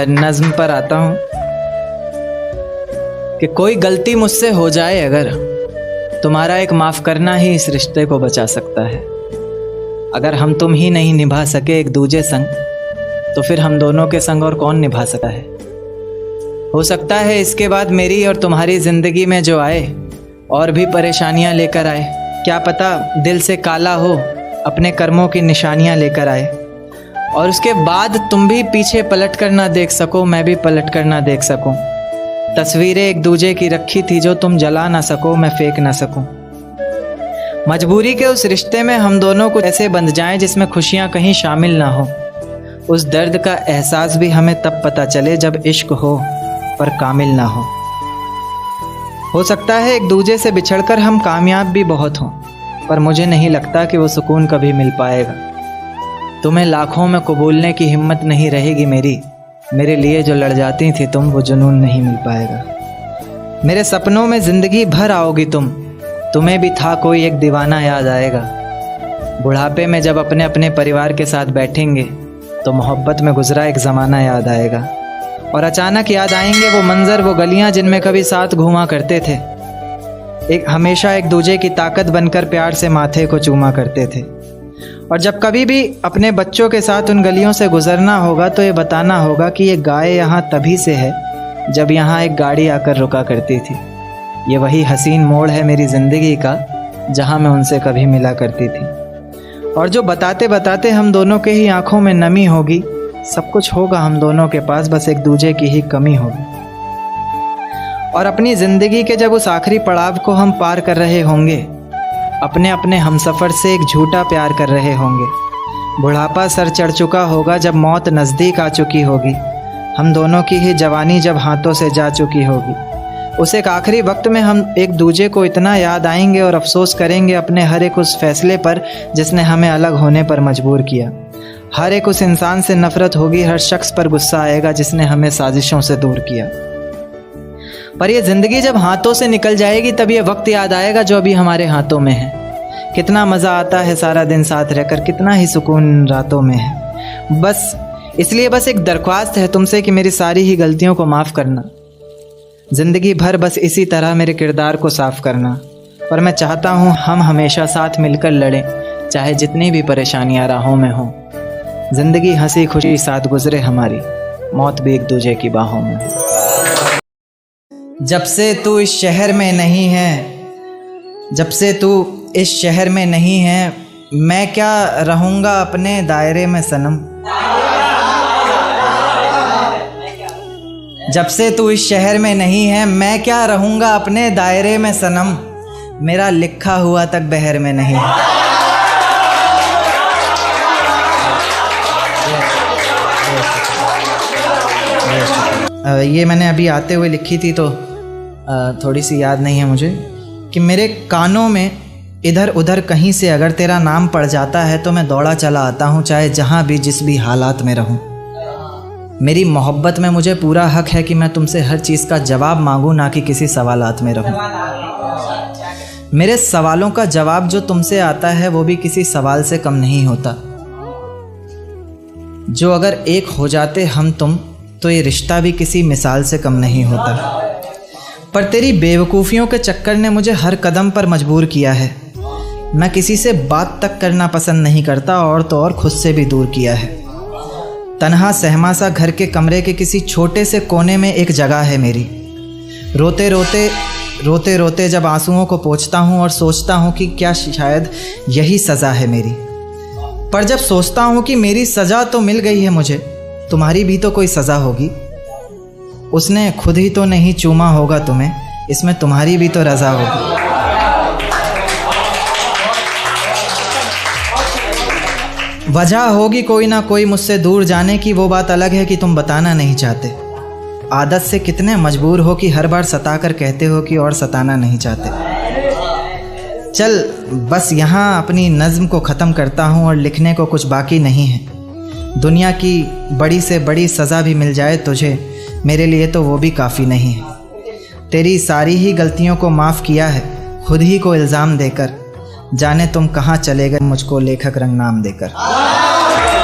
नज़्म पर आता हूँ कि कोई गलती मुझसे हो जाए अगर, तुम्हारा एक माफ़ करना ही इस रिश्ते को बचा सकता है। अगर हम तुम ही नहीं निभा सके एक दूजे संग, तो फिर हम दोनों के संग और कौन निभा सकता है। हो सकता है इसके बाद मेरी और तुम्हारी ज़िंदगी में जो आए और भी परेशानियां लेकर आए, क्या पता दिल से काला हो अपने कर्मों की निशानियां लेकर आए, और उसके बाद तुम भी पीछे पलट कर ना देख सको, मैं भी पलट कर ना देख सकूं। तस्वीरें एक दूजे की रखी थी जो तुम जला ना सको, मैं फेंक ना सकूं। मजबूरी के उस रिश्ते में हम दोनों को ऐसे बंध जाएं जिसमें खुशियां कहीं शामिल ना हो। उस दर्द का एहसास भी हमें तब पता चले जब इश्क हो पर कामिल ना हो सकता है एक दूजे से बिछड़कर हम कामयाब भी बहुत हों, पर मुझे नहीं लगता कि वो सुकून कभी मिल पाएगा। तुम्हें लाखों में कबूलने की हिम्मत नहीं रहेगी मेरे लिए जो लड़ जाती थी तुम, वो जुनून नहीं मिल पाएगा। मेरे सपनों में ज़िंदगी भर आओगी तुम, तुम्हें भी था कोई एक दीवाना याद आएगा। बुढ़ापे में जब अपने अपने परिवार के साथ बैठेंगे तो मोहब्बत में गुजरा एक ज़माना याद आएगा, और अचानक याद आएंगे वो मंज़र, वो गलियां जिनमें कभी साथ घूमा करते थे। हमेशा एक दूजे की ताकत बनकर प्यार से माथे को चूमा करते थे। और जब कभी भी अपने बच्चों के साथ उन गलियों से गुजरना होगा तो ये बताना होगा कि ये गाय यहाँ तभी से है जब यहाँ एक गाड़ी आकर रुका करती थी। ये वही हसीन मोड़ है मेरी ज़िंदगी का जहाँ मैं उनसे कभी मिला करती थी। और जो बताते बताते हम दोनों के ही आँखों में नमी होगी, सब कुछ होगा हम दोनों के पास, बस एक दूजे की ही कमी होगी। और अपनी ज़िंदगी के जब उस आखिरी पड़ाव को हम पार कर रहे होंगे, अपने अपने हमसफ़र से एक झूठा प्यार कर रहे होंगे, बुढ़ापा सर चढ़ चुका होगा जब मौत नज़दीक आ चुकी होगी, हम दोनों की ही जवानी जब हाथों से जा चुकी होगी, उस एक आखिरी वक्त में हम एक दूजे को इतना याद आएंगे और अफसोस करेंगे अपने हर एक उस फैसले पर जिसने हमें अलग होने पर मजबूर किया। हर एक उस इंसान से नफ़रत होगी, हर शख्स पर गुस्सा आएगा जिसने हमें साजिशों से दूर किया। पर ये ज़िंदगी जब हाथों से निकल जाएगी तब ये वक्त याद आएगा जो अभी हमारे हाथों में है। कितना मज़ा आता है सारा दिन साथ रहकर, कितना ही सुकून रातों में है। इसलिए बस एक दरख्वास्त है तुमसे कि मेरी सारी ही गलतियों को माफ़ करना, ज़िंदगी भर बस इसी तरह मेरे किरदार को साफ़ करना। और मैं चाहता हूँ हम हमेशा साथ मिलकर लड़ें, चाहे जितनी भी परेशानियाँ राहों में हों। ज़िंदगी हंसी खुशी साथ गुजरे हमारी, मौत भी एक दूजे की बाहों में। जब से तू इस शहर में नहीं है, जब से तू इस शहर में नहीं है, मैं क्या रहूँगा अपने दायरे में सनम। जब से तू इस शहर में नहीं है, मैं क्या रहूँगा अपने दायरे में सनम, मेरा लिखा हुआ तक बहर में नहीं है। ये मैंने अभी आते हुए लिखी थी तो थोड़ी सी याद नहीं है मुझे, कि मेरे कानों में इधर उधर कहीं से अगर तेरा नाम पड़ जाता है तो मैं दौड़ा चला आता हूँ, चाहे जहाँ भी जिस भी हालात में रहूँ। मेरी मोहब्बत में मुझे पूरा हक है कि मैं तुमसे हर चीज़ का जवाब मांगूँ, ना कि किसी सवालात में रहूँ। मेरे सवालों का जवाब जो तुमसे आता है वो भी किसी सवाल से कम नहीं होता। जो अगर एक हो जाते हम तुम तो ये रिश्ता भी किसी मिसाल से कम नहीं होता। पर तेरी बेवकूफ़ियों के चक्कर ने मुझे हर कदम पर मजबूर किया है। मैं किसी से बात तक करना पसंद नहीं करता, और तो और खुद से भी दूर किया है। तन्हा सहमा सा घर के कमरे के किसी छोटे से कोने में एक जगह है मेरी। रोते रोते जब आंसुओं को पोंछता हूँ और सोचता हूँ कि क्या शायद यही सज़ा है मेरी। पर जब सोचता हूँ कि मेरी सज़ा तो मिल गई है मुझे, तुम्हारी भी तो कोई सज़ा होगी। उसने खुद ही तो नहीं चूमा होगा तुम्हें, इसमें तुम्हारी भी तो रज़ा होगी। वजह होगी कोई ना कोई मुझसे दूर जाने की, वो बात अलग है कि तुम बताना नहीं चाहते। आदत से कितने मजबूर हो कि हर बार सताकर कहते हो कि और सताना नहीं चाहते। चल बस यहाँ अपनी नज़्म को ख़त्म करता हूँ, और लिखने को कुछ बाकी नहीं है। दुनिया की बड़ी से बड़ी सज़ा भी मिल जाए तुझे, मेरे लिए तो वो भी काफ़ी नहीं है। तेरी सारी ही गलतियों को माफ़ किया है खुद ही को इल्ज़ाम देकर, जाने तुम कहाँ चले गए मुझको लेखक रंग नाम देकर।